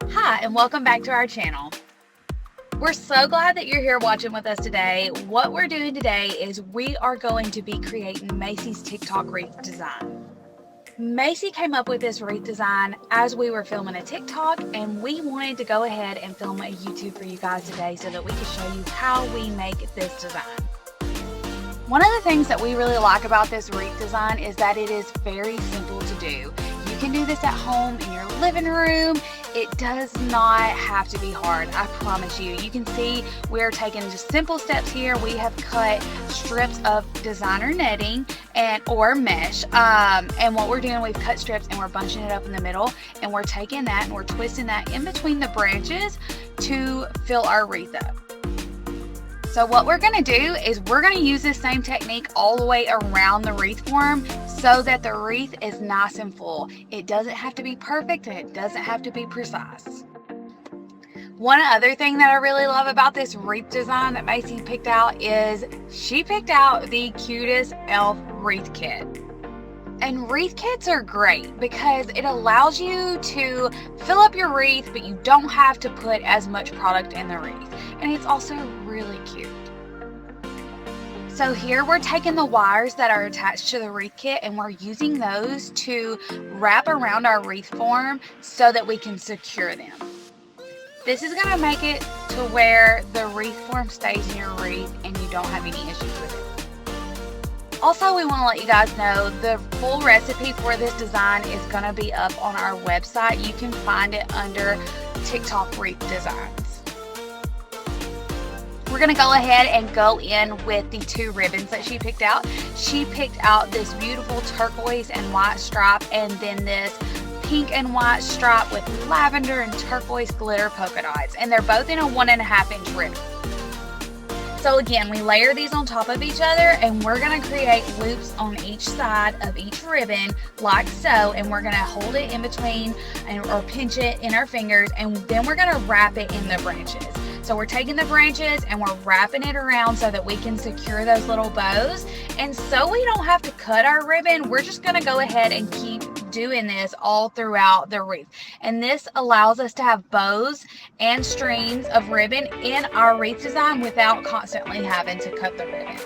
Hi, and welcome back to our channel. We're so glad that you're here watching with us today. What we're doing today is we are going to be creating Maycee's TikTok wreath design. Maycee came up with this wreath design as we were filming a TikTok, and we wanted to go ahead and film a YouTube for you guys today so that we could show you how we make this design. One of the things that we really like about this wreath design is that it is very simple to do. You can do this at home in your living room. It does not have to be hard, I promise you. You can see we're taking just simple steps here. We have cut strips of designer netting or mesh, and what we're doing, we've cut strips and we're bunching it up in the middle, and we're taking that and we're twisting that in between the branches to fill our wreath up. So what we're going to do is we're going to use this same technique all the way around the wreath form so that the wreath is nice and full. It doesn't have to be perfect and it doesn't have to be precise. One other thing that I really love about this wreath design that Maycee picked out is she picked out the cutest elf wreath kit. And wreath kits are great because it allows you to fill up your wreath, but you don't have to put as much product in the wreath. And it's also really cute. So here we're taking the wires that are attached to the wreath kit and we're using those to wrap around our wreath form so that we can secure them. This is going to make it to where the wreath form stays in your wreath and you don't have any issues with it. Also, we want to let you guys know the full recipe for this design is going to be up on our website. You can find it under TikTok wreath designs. We're going to go ahead and go in with the two ribbons that she picked out. She picked out this beautiful turquoise and white stripe and then this pink and white stripe with lavender and turquoise glitter polka dots. And they're both in a 1.5 inch ribbon. So again, we layer these on top of each other and we're going to create loops on each side of each ribbon like so, and we're going to hold it in between or pinch it in our fingers, and then we're going to wrap it in the branches. So we're taking the branches and we're wrapping it around so that we can secure those little bows. And so we don't have to cut our ribbon, we're just going to go ahead and keep doing this all throughout the wreath. And this allows us to have bows and strings of ribbon in our wreath design without constantly having to cut the ribbon.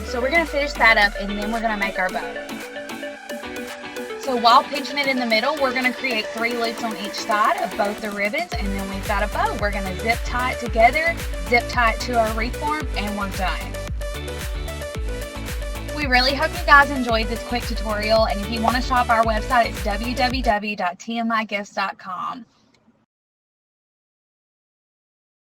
So we're going to finish that up and then we're going to make our bow. So while pinching it in the middle, we're going to create 3 loops on each side of both the ribbons, and then we've got a bow. We're going to zip tie it together, zip tie it to our wreath form, and we're done. We really hope you guys enjoyed this quick tutorial, and if you want to shop our website, it's www.tmigifts.com.